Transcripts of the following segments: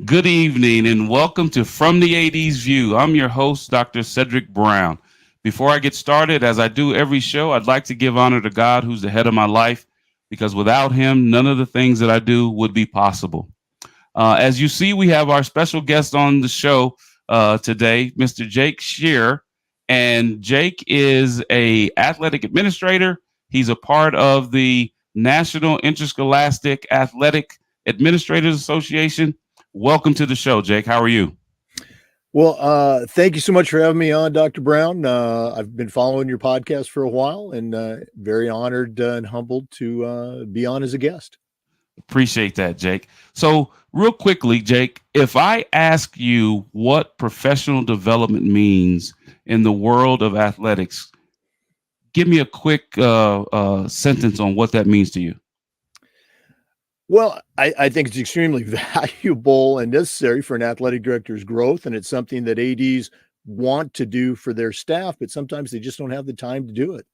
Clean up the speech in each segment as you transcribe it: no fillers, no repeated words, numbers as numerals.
Good evening and welcome to From the AD's View. I'm your host, Dr. Cedric Brown. Before I get started, as I do every show, I'd like to give honor to God, who's the head of my life, because without him, none of the things that I do would be possible. As you see, we have our special guest on the show today, Mr. Jake Scherrer. And Jake is a athletic administrator. He's a part of the National Interscholastic Athletic Administrators Association. Welcome to the show, Jake. How are you? Well, thank you so much for having me on, Dr. Brown. I've been following your podcast for a while and very honored and humbled to be on as a guest. Appreciate that, Jake. So, real quickly, Jake, if I ask you what professional development means in the world of athletics, give me a quick sentence on what that means to you. Well, I think it's extremely valuable and necessary for an athletic director's growth, and it's something that ADs want to do for their staff, but sometimes they just don't have the time to do it.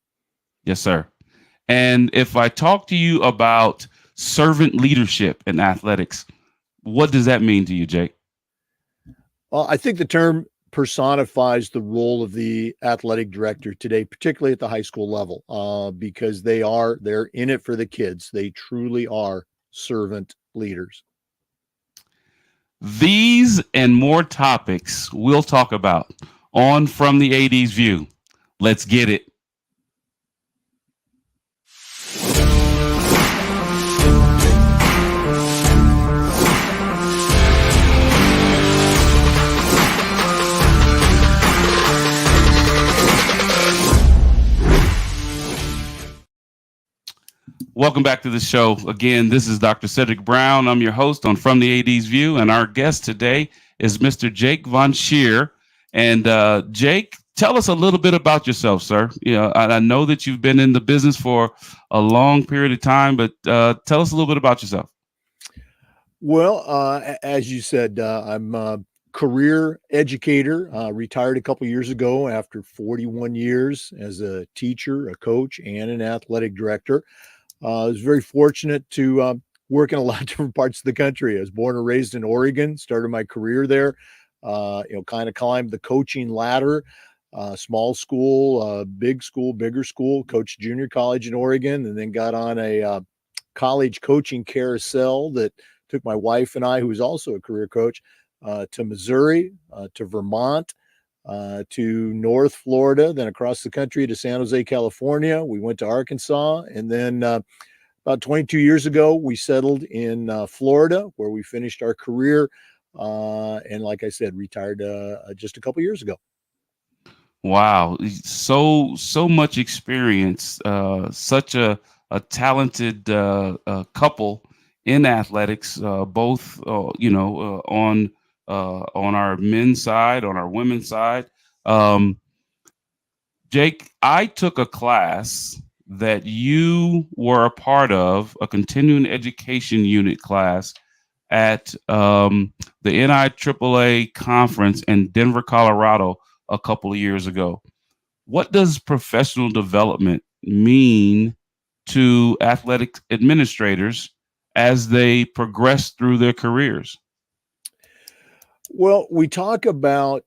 Yes, sir. And if I talk to you about servant leadership in athletics, what does that mean to you, Jake? Well, I think the term personifies the role of the athletic director today, particularly at the high school level, because they're in it for the kids. They truly are servant leaders. These and more topics we'll talk about on From the AD's View. Let's get it. Welcome back to the show. Again, this is Dr. Cedric Brown. I'm your host on From the AD's View, and our guest today is Mr. Jake Von Scherrer. And Jake, tell us a little bit about yourself, sir. I know that you've been in the business for a long period of time, but tell us a little bit about yourself. Well, as you said, I'm a career educator, retired a couple years ago after 41 years as a teacher, a coach, and an athletic director. I was very fortunate to work in a lot of different parts of the country. I was born and raised in Oregon, started my career there, kind of climbed the coaching ladder, small school, bigger school, coached junior college in Oregon, and then got on a college coaching carousel that took my wife and I, who was also a career coach, to Missouri, to Vermont, to North Florida, then across the country to San Jose, California. We went to Arkansas, and then about 22 years ago, we settled in Florida, where we finished our career, and like I said, retired just a couple years ago. Wow, so much experience, such a talented couple in athletics, both on our men's side, on our women's side. Jake, I took a class that you were a part of, a continuing education unit class at the NIAAA conference in Denver, Colorado, a couple of years ago. What does professional development mean to athletic administrators as they progress through their careers? Well, we talk about,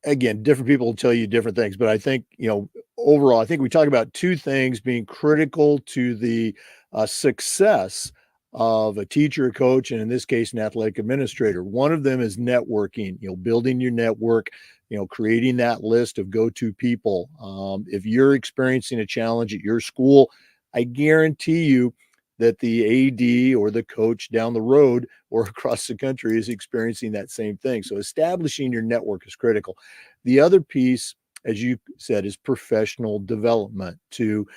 again, different people will tell you different things, but I think, overall, I think we talk about two things being critical to the success of a teacher, a coach, and in this case, an athletic administrator. One of them is networking, building your network, creating that list of go-to people. If you're experiencing a challenge at your school, I guarantee you that the AD or the coach down the road or across the country is experiencing that same thing. So establishing your network is critical. The other piece, as you said, is professional development, to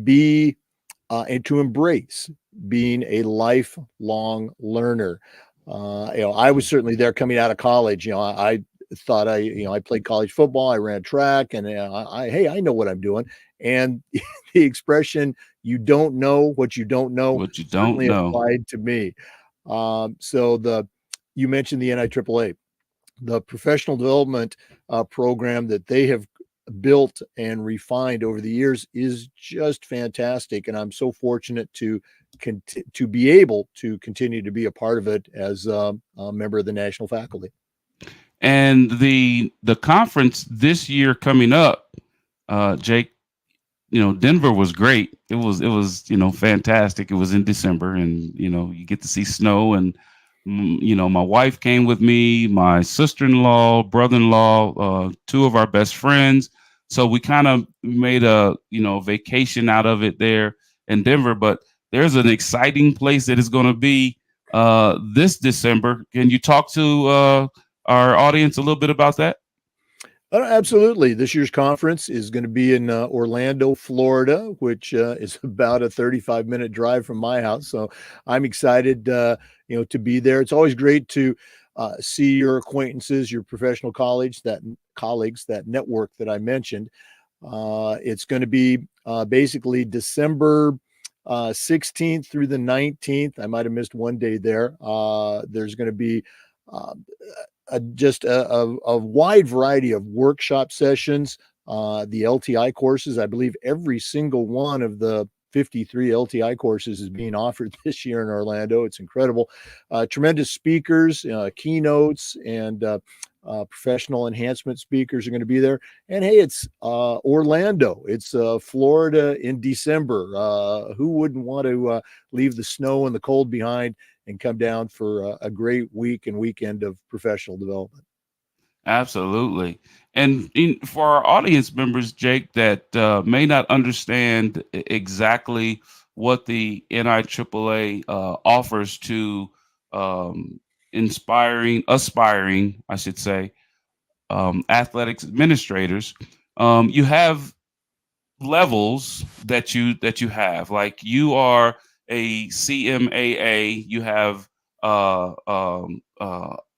be and to embrace being a lifelong learner. I was certainly there coming out of college. I thought I played college football, I ran track, and I know what I'm doing. And the expression, you don't know what you don't know, certainly applied to me. You mentioned the NIAAA, the professional development program that they have built and refined over the years is just fantastic. And I'm so fortunate to to be able to continue to be a part of it as a member of the national faculty. And the conference this year coming up, Jake, Denver was great. It was fantastic. It was in December, and you get to see snow, and my wife came with me, my sister-in-law, brother-in-law, two of our best friends. So we kind of made a vacation out of it there in Denver. But there's an exciting place that is going to be this December. Can you talk to our audience a little bit about that? Absolutely. This year's conference is going to be in Orlando, Florida, which is about a 35-minute drive from my house. So I'm excited, to be there. It's always great to see your acquaintances, your professional colleagues, that network that I mentioned. It's going to be basically December 16th through the 19th. I might have missed one day there. There's going to be uh, just a wide variety of workshop sessions, the LTI courses. I believe every single one of the 53 LTI courses is being offered this year in Orlando. It's incredible. Tremendous speakers, keynotes, and professional enhancement speakers are going to be there. And hey, it's Orlando. It's Florida in December. Who wouldn't want to leave the snow and the cold behind and come down for a great week and weekend of professional development? Absolutely. And for our audience members, Jake, that may not understand exactly what the NIAAA offers to aspiring, I should say, athletics administrators, you have levels that you have. Like you are a CMAA, you have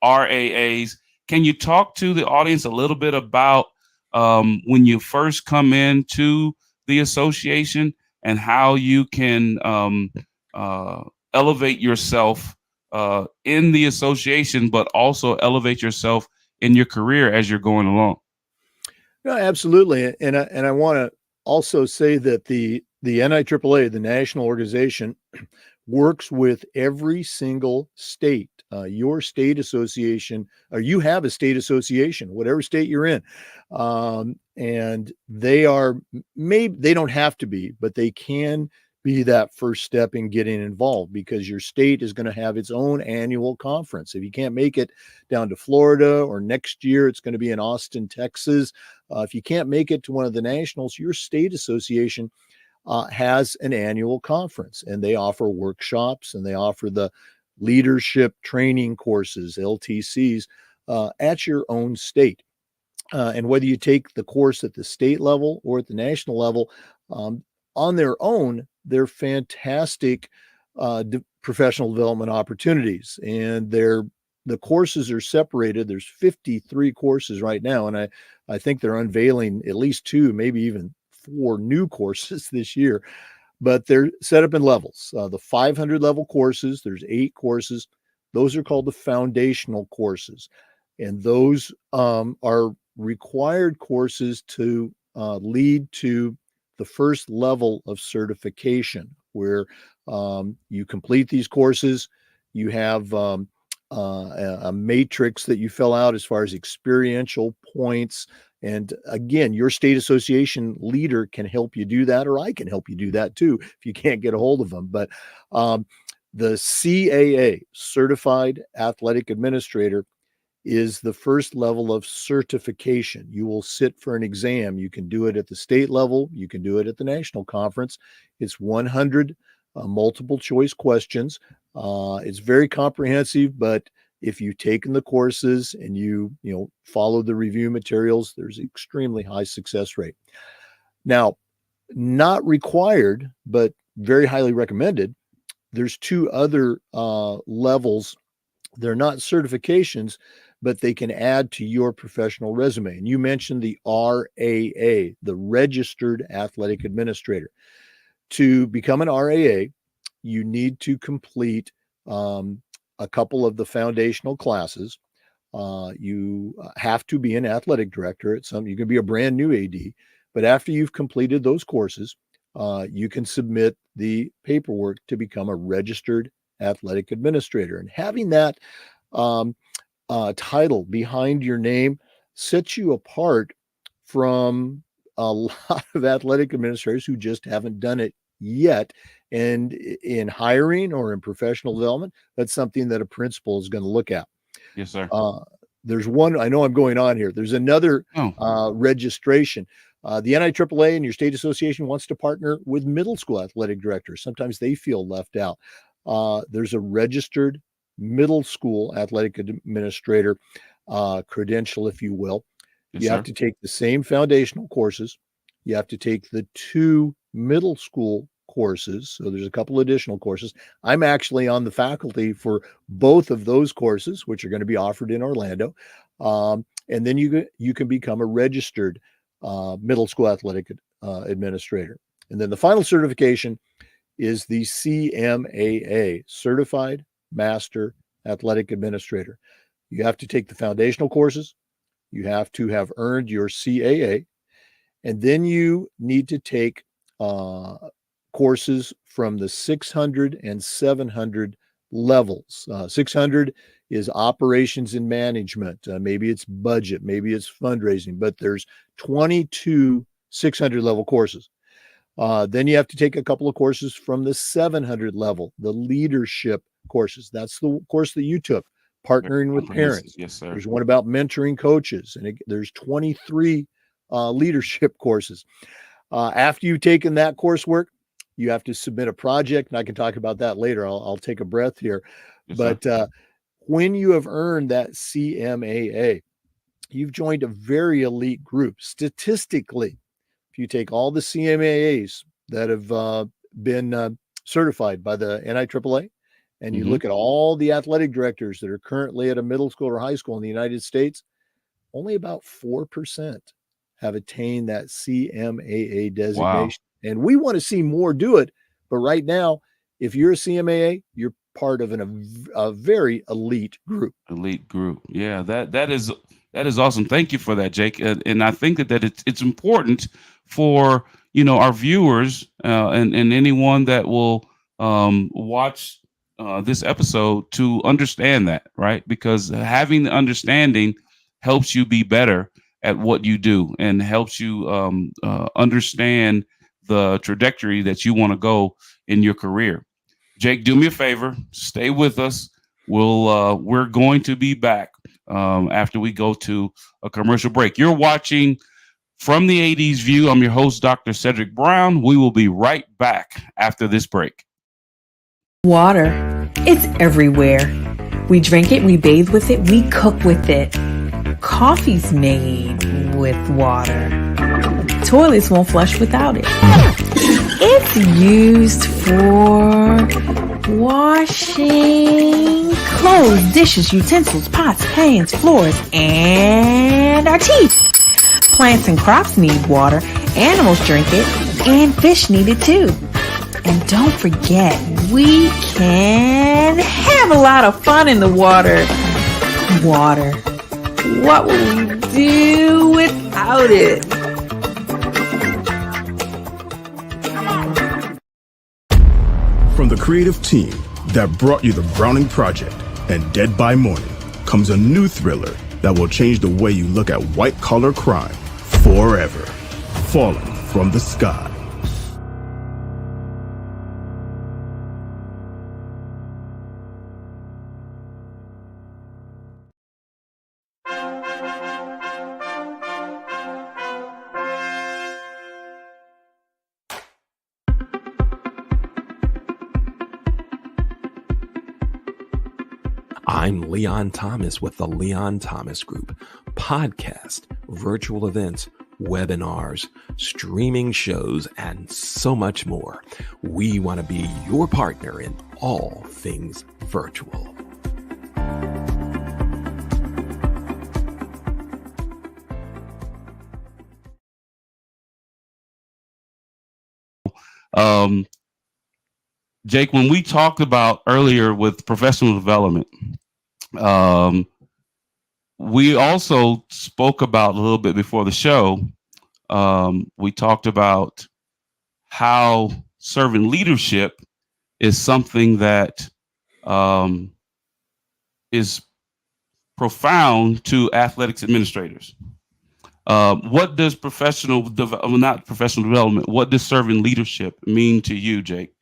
RAAs. Can you talk to the audience a little bit about when you first come into the association and how you can uh, elevate yourself in the association, but also elevate yourself in your career as you're going along? No, absolutely. And I want to also say that the NIAAA, the national organization, works with every single state. Your state association, or you have a state association, whatever state you're in, and they are, maybe they don't have to be, but they can be that first step in getting involved, because your state is going to have its own annual conference. If you can't make it down to Florida, or next year it's going to be in Austin, Texas, if you can't make it to one of the nationals, your state association has an annual conference, and they offer workshops, and they offer the leadership training courses, LTCs, at your own state. And whether you take the course at the state level or at the national level, um, on their own, they're fantastic professional development opportunities. And the courses are separated. There's 53 courses right now, and I think they're unveiling at least two, maybe even four new courses this year. But they're set up in levels. The 500 level courses, there's 8 courses. Those are called the foundational courses, and those are required courses to lead to the first level of certification, where you complete these courses. You have a matrix that you fill out as far as experiential points. And again, your state association leader can help you do that, or I can help you do that too if you can't get a hold of them. But the CAA, Certified Athletic Administrator, is the first level of certification. You will sit for an exam. You can do it at the state level. You can do it at the national conference. It's 100 multiple choice questions. It's very comprehensive, but if you've taken the courses and you follow the review materials, there's an extremely high success rate. Now, not required, but very highly recommended, there's 2 other levels. They're not certifications, but they can add to your professional resume. And you mentioned the RAA, the Registered Athletic Administrator. To become an RAA, you need to complete a couple of the foundational classes. You have to be an athletic director at some. You can be a brand new AD, but after you've completed those courses, you can submit the paperwork to become a registered athletic administrator. And having that um, title behind your name sets you apart from a lot of athletic administrators who just haven't done it yet. And in hiring or in professional development, that's something that a principal is going to look at. Yes, sir. There's one, I know I'm going on here. There's another Oh, registration. The NIAAA and your state association wants to partner with middle school athletic directors. Sometimes they feel left out. There's a registered middle school athletic administrator credential, if you will. yes, You have sir. to take the same foundational courses. You have to take the 2 middle school courses. So there's a couple additional courses. I'm actually on the faculty for both of those courses, which are going to be offered in Orlando. And then you can become a registered middle school athletic administrator. And then the final certification is the CMAA, Certified Master Athletic Administrator. You have to take the foundational courses. You have to have earned your CAA, and then you need to take courses from the 600 and 700 levels. 600 is operations and management. Maybe it's budget, maybe it's fundraising, but there's 22 600 level courses. Then you have to take a couple of courses from the 700 level, the leadership courses. That's the course that you took, partnering with parents. Yes, sir. There's one about mentoring coaches, and there's 23 leadership courses. After you've taken that coursework, you have to submit a project, and I can talk about that later. I'll take a breath here. Yes, but when you have earned that CMAA, you've joined a very elite group. Statistically, if you take all the CMAAs that have been certified by the NIAAA, and you look at all the athletic directors that are currently at a middle school or high school in the United States, only about 4% have attained that CMAA designation. Wow. And we want to see more do it. But right now, if you're a CMAA, you're part of a very elite group. Elite group. Yeah, that is awesome. Thank you for that, Jake. And I think that it's important for our viewers and anyone that will watch this episode to understand that, right? Because having the understanding helps you be better at what you do and helps you understand the trajectory that you want to go in your career. Jake, do me a favor, stay with us. We're going to be back after we go to a commercial break. You're watching From the 80s View. I'm your host, Dr. Cedric Brown. We will be right back after this break. Water. It's everywhere. We drink it, we bathe with it, we cook with it. Coffee's made with water. Toilets won't flush without it. It's used for washing clothes, dishes, utensils, pots, pans, floors, and our teeth. Plants and crops need water, animals drink it, and fish need it too. And don't forget, we can have a lot of fun in the water. Water. What would we do without it? From the creative team that brought you The Browning Project and Dead by Morning comes a new thriller that will change the way you look at white-collar crime forever. Falling from the Sky. I'm Leon Thomas with the Leon Thomas Group. Podcast, virtual events, webinars, streaming shows, and so much more. We want to be your partner in all things virtual. Jake, when we talked about earlier with professional development, we also spoke about a little bit before the show. We talked about how servant leadership is something that um, is profound to athletics administrators. What does not professional development, what does servant leadership mean to you, Jake?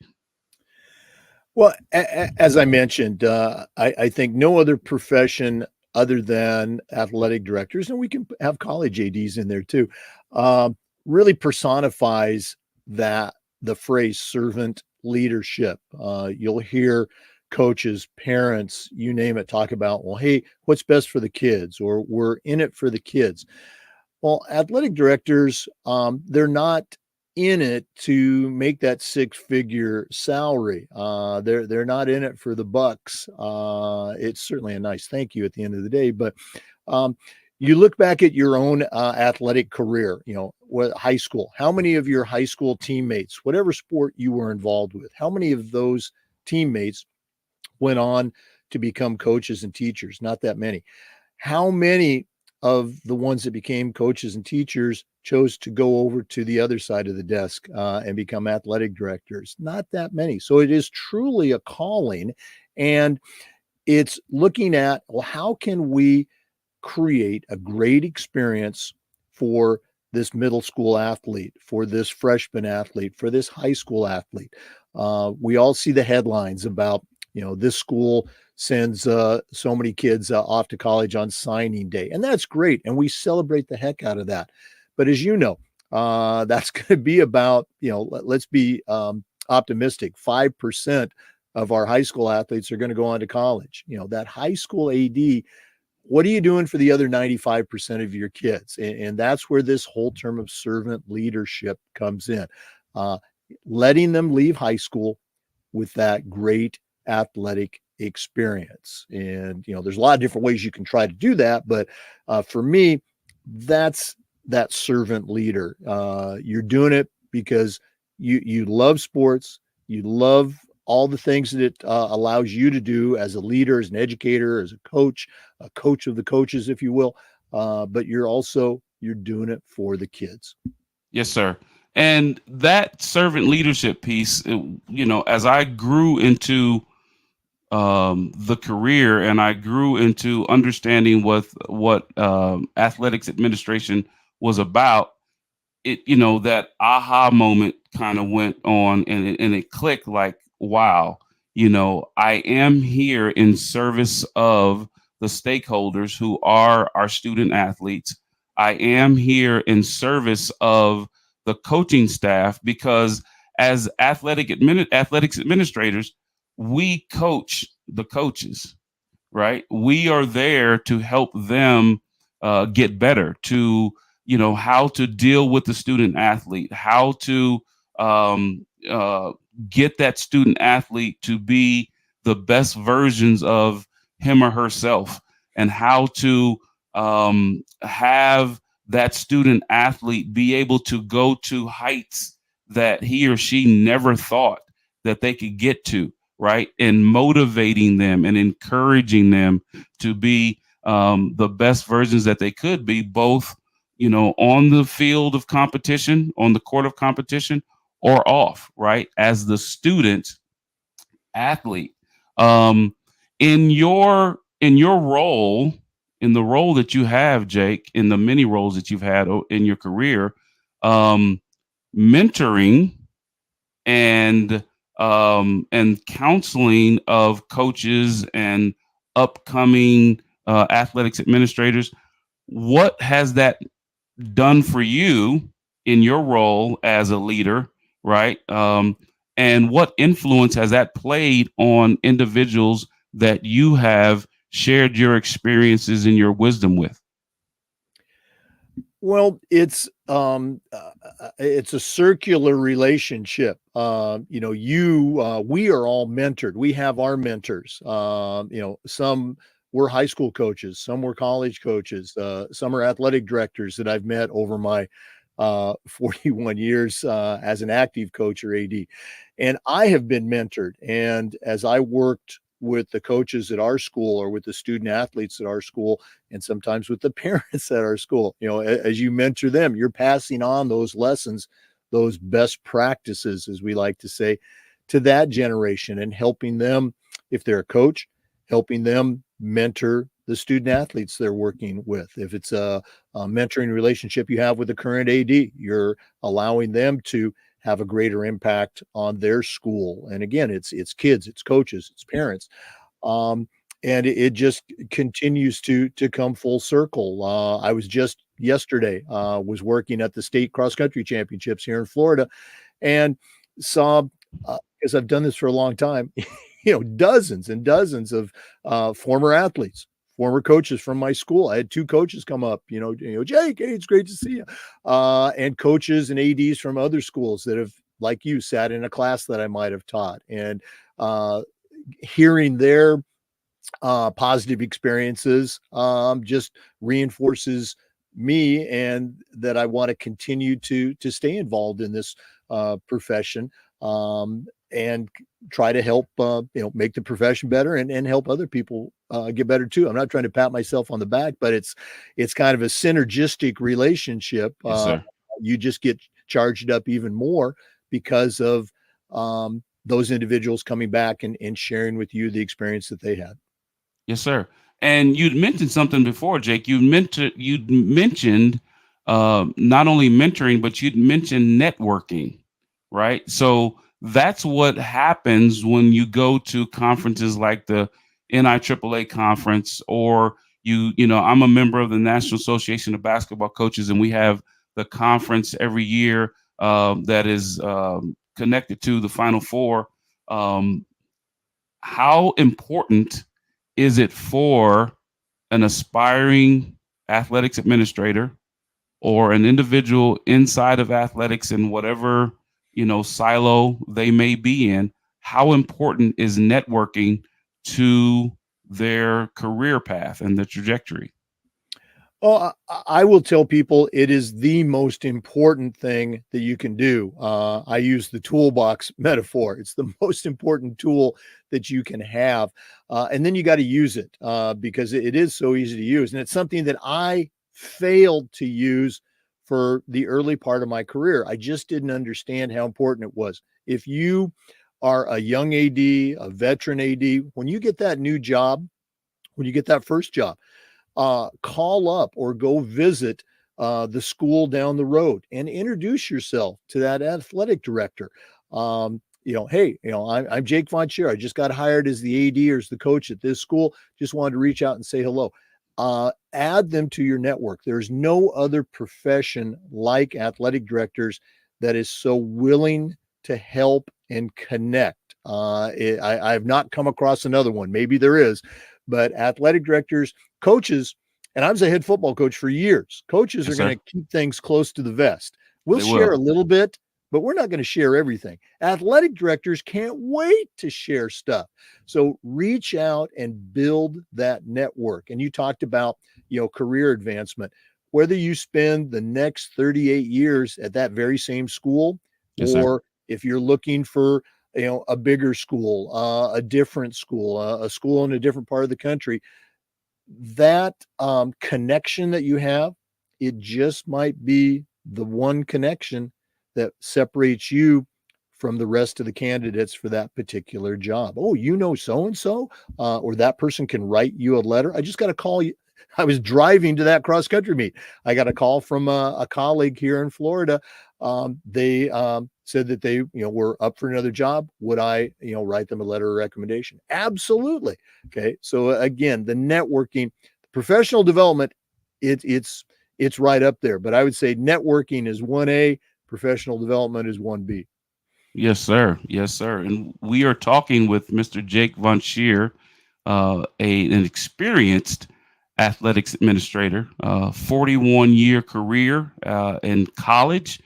Well, as I mentioned, I think no other profession other than athletic directors, and we can have college ADs in there too, really personifies that the phrase servant leadership. You'll hear coaches, parents, you name it, talk about, well, hey, what's best for the kids, or we're in it for the kids. Well, athletic directors, they're not in it to make that six-figure salary. They're not in it for the bucks. It's certainly a nice thank you at the end of the day, but um, you look back at your own athletic career. What high school? How many of your high school teammates, whatever sport you were involved with, how many of those teammates went on to become coaches and teachers? Not that many. How many of the ones that became coaches and teachers chose to go over to the other side of the desk and become athletic directors? Not that many. So it is truly a calling, and it's looking at, well, how can we create a great experience for this middle school athlete, for this freshman athlete, for this high school athlete? We all see the headlines about, this school sends so many kids off to college on signing day, and that's great, and we celebrate the heck out of that. But as you know, that's going to be about, let's be optimistic. 5% of our high school athletes are going to go on to college. That high school AD, what are you doing for the other 95% of your kids? And that's where this whole term of servant leadership comes in. Letting them leave high school with that great athletic experience. And, there's a lot of different ways you can try to do that. But for me, that's that servant leader. You're doing it because you love sports. You love all the things that it allows you to do as a leader, as an educator, as a coach of the coaches, if you will. But you're doing it for the kids. Yes, sir. And that servant leadership piece, as I grew into the career and I grew into understanding what athletics administration was about, that aha moment kind of went on, and it clicked like, wow, I am here in service of the stakeholders who are our student athletes. I am here in service of the coaching staff, because as athletics administrators, we coach the coaches, right? We are there to help them get better, to how to deal with the student athlete, how to get that student athlete to be the best versions of him or herself, and how to have that student athlete be able to go to heights that he or she never thought that they could get to, right? And motivating them and encouraging them to be the best versions that they could be, both on the field of competition, on the court of competition, or off, right? As the student athlete, um, in your role, in the role that you have, Jake, in the many roles that you've had in your career, mentoring and counseling of coaches and upcoming athletics administrators, what has that done for you in your role as a leader, right? And what influence has that played on individuals that you have shared your experiences and your wisdom with? Well, it's a circular relationship. We are all mentored. We have our mentors. Some were high school coaches, some were college coaches, some are athletic directors that I've met over my 41 years as an active coach or AD. And I have been mentored. And as I worked with the coaches at our school, or with the student athletes at our school, and sometimes with the parents at our school, as you mentor them, you're passing on those lessons those best practices, as we like to say, to that generation and helping them, if they're a coach, helping them mentor the student athletes they're working with. If it's a mentoring relationship you have with the current AD, you're allowing them to have a greater impact on their school. And again, it's kids, it's coaches, it's parents. Um, and it just continues to come full circle. I was just yesterday was working at the state cross country championships here in Florida, and saw, because I've done this for a long time, dozens and dozens of former athletes, former coaches from my school. I had two coaches come up, Jake, hey, it's great to see you, and coaches and ads from other schools that have, like you, sat in a class that I might have taught, and hearing their positive experiences just reinforces me, and that I want to continue to stay involved in this profession, and try to help make the profession better, and help other people get better too. I'm not trying to pat myself on the back, but it's kind of a synergistic relationship. Yes, sir. You just get charged up even more because of those individuals coming back and sharing with you the experience that they had. Yes, sir. And you'd mentioned something before, Jake. You'd mentioned not only mentoring, but you'd mentioned networking, right? So that's what happens when you go to conferences like the NIAAA conference, or I'm a member of the National Association of Basketball Coaches, and we have the conference every year that is connected to the Final Four. How important is it for an aspiring athletics administrator or an individual inside of athletics in whatever, silo they may be in? How important is networking to their career path and the trajectory? Oh, I will tell people it is the most important thing that you can do. I use the toolbox metaphor. It's the most important tool that you can have. And then you got to use it because it is so easy to use. And it's something that I failed to use for the early part of my career. I just didn't understand how important it was. If you are a young AD, a veteran AD, when you get that new job, when you get that first job, call up or go visit the school down the road and introduce yourself to that athletic director. Hey, I'm Jake Von Scherrer. I just got hired as the AD or as the coach at this school. Just wanted to reach out and say hello. Add them to your network. There's no other profession like athletic directors that is so willing to help and connect. I have not come across another one. Maybe there is, but athletic directors, coaches, and I was a head football coach for years. Coaches Yes, are going to keep things close to the vest. We'll They share will. a little bit, but we're not going to share everything. Athletic directors can't wait to share stuff. So reach out and build that network. And you talked about, career advancement, whether you spend the next 38 years at that very same school, Yes, sir. or if you're looking for, a bigger school, a different school, a school in a different part of the country, that connection that you have, it just might be the one connection that separates you from the rest of the candidates for that particular job. Oh, so and so, or that person can write you a letter. I just got a call. I was driving to that cross country meet. I got a call from a colleague here in Florida. They said that they were up for another job. Would I write them a letter of recommendation? Absolutely. Okay. So again, the networking, professional development, it's right up there. But I would say networking is 1A, professional development is 1B. Yes, sir. Yes, sir. And we are talking with Mr. Jake Von Scherrer, an experienced athletics administrator, 41-year career in college,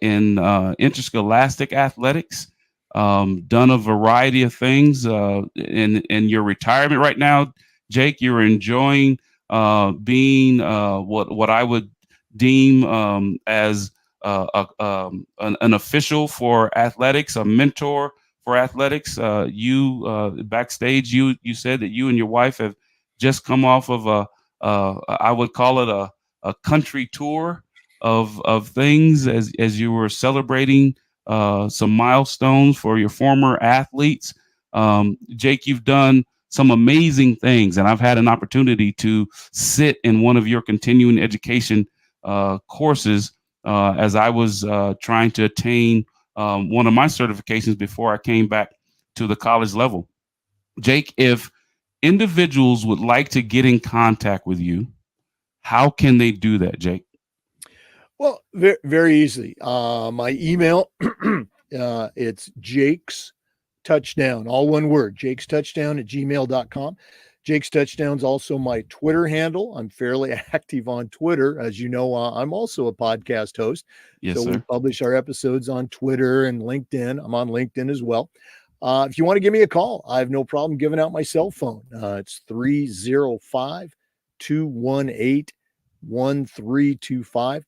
in interscholastic athletics, done a variety of things. In your retirement right now, Jake, you're enjoying being what I would deem as an official for athletics, a mentor for athletics. You backstage, you said that you and your wife have just come off of I would call it a country tour of things as you were celebrating some milestones for your former athletes. Jake, you've done some amazing things, and I've had an opportunity to sit in one of your continuing education courses as I was trying to attain one of my certifications before I came back to the college level. Jake, if individuals would like to get in contact with you, how can they do that, Jake? Well, very, very easily. My email, it's Jake's Touchdown, all one word, Jake's Touchdown at gmail.com. Jake's Touchdown's also my Twitter handle. I'm fairly active on Twitter. As you know, I'm also a podcast host. Yes, so sir. we publish our episodes on Twitter and LinkedIn. I'm on LinkedIn as well. If you want to give me a call, I have no problem giving out my cell phone. It's 305 218 1325.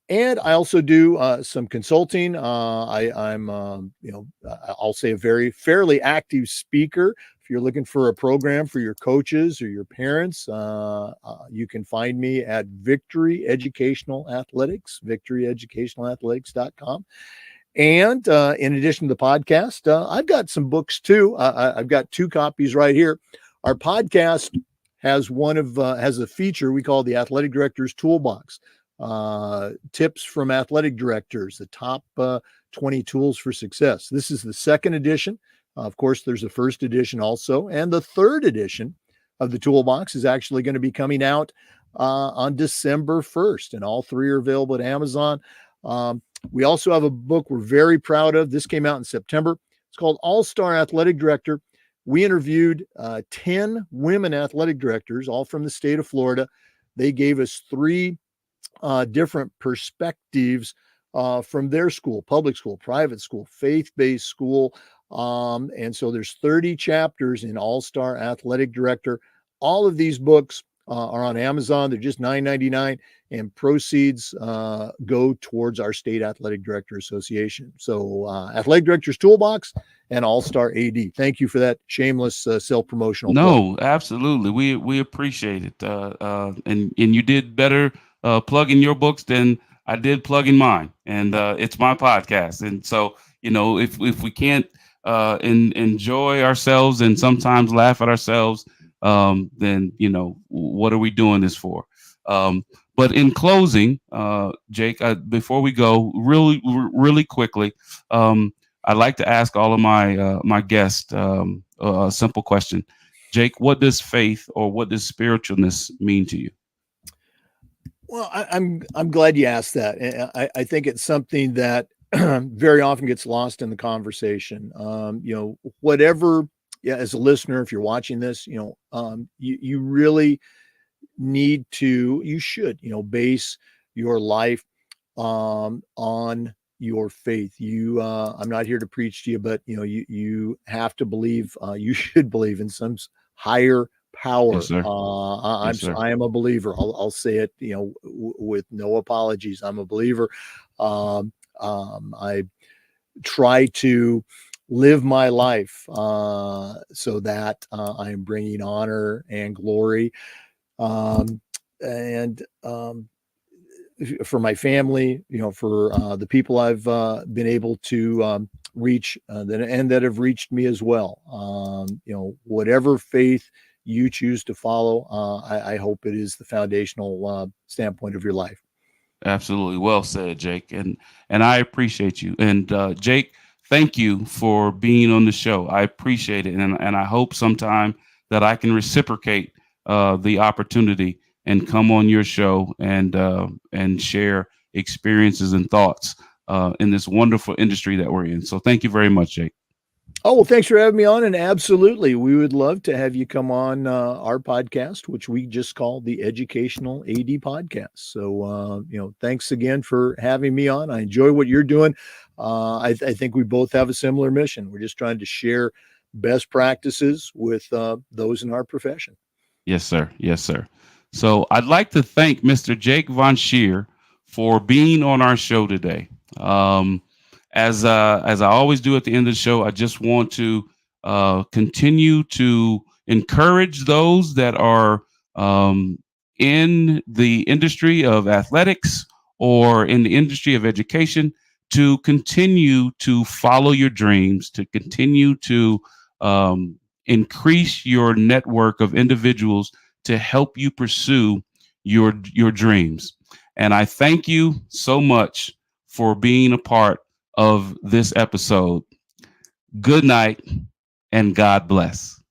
And I also do some consulting. I'm, I'll say a very fairly active speaker. If you're looking for a program for your coaches or your parents, you can find me at Victory Educational Athletics, victoryeducationalathletics.com. And in addition to the podcast, I've got some books too. I've got 2 copies right here. Our podcast has has a feature we call the Athletic Director's Toolbox. Tips from athletic directors, the top 20 tools for success. This is the second edition. Of course, there's a first edition also, and the third edition of the toolbox is actually going to be coming out on December 1st, and all 3 are available at Amazon. We also have a book we're very proud of. This came out in September. It's called All-Star Athletic Director. We interviewed 10 women athletic directors, all from the state of Florida. They gave us 3 different perspectives from their school, public school, private school, faith-based school. And so there's 30 chapters in All-Star Athletic Director. All of these books are on Amazon. They're just $9.99, and proceeds go towards our State Athletic Director Association. So Athletic Director's Toolbox and All-Star AD. Thank you for that shameless self-promotional No, plug. Absolutely. We appreciate it. And you did better plugging your books than I did plugging mine. And it's my podcast. And so, if we can't enjoy ourselves and sometimes laugh at ourselves, then, what are we doing this for? But in closing, Jake, before we go really quickly, I'd like to ask all of my guests a simple question. Jake, what does faith or what does spiritualness mean to you? Well, I'm glad you asked that. I think it's something that very often gets lost in the conversation. Whatever, as a listener, if you're watching this, you really need to, you should, base your life on your faith. I'm not here to preach to you, but you have to believe. You should believe in some higher power. Yes, sir. I am a believer. I'll say it, with no apologies. I'm a believer. I try to live my life so that I am bringing honor and glory, and for my family, for the people I've been able to reach, that have reached me as well. Whatever faith you choose to follow, I hope it is the foundational standpoint of your life. Absolutely. Well said, Jake. And I appreciate you. And Jake, thank you for being on the show. I appreciate it. And I hope sometime that I can reciprocate the opportunity and come on your show and share experiences and thoughts in this wonderful industry that we're in. So thank you very much, Jake. Oh, well, thanks for having me on. And absolutely, we would love to have you come on our podcast, which we just call the Educational AD Podcast. So, thanks again for having me on. I enjoy what you're doing. I think we both have a similar mission. We're just trying to share best practices with those in our profession. Yes, sir. Yes, sir. So I'd like to thank Mr. Jake Von Scherrer for being on our show today. As I always do at the end of the show, I just want to continue to encourage those that are in the industry of athletics or in the industry of education to continue to follow your dreams, to continue to increase your network of individuals to help you pursue your dreams. And I thank you so much for being a part of this episode. Good night and God bless.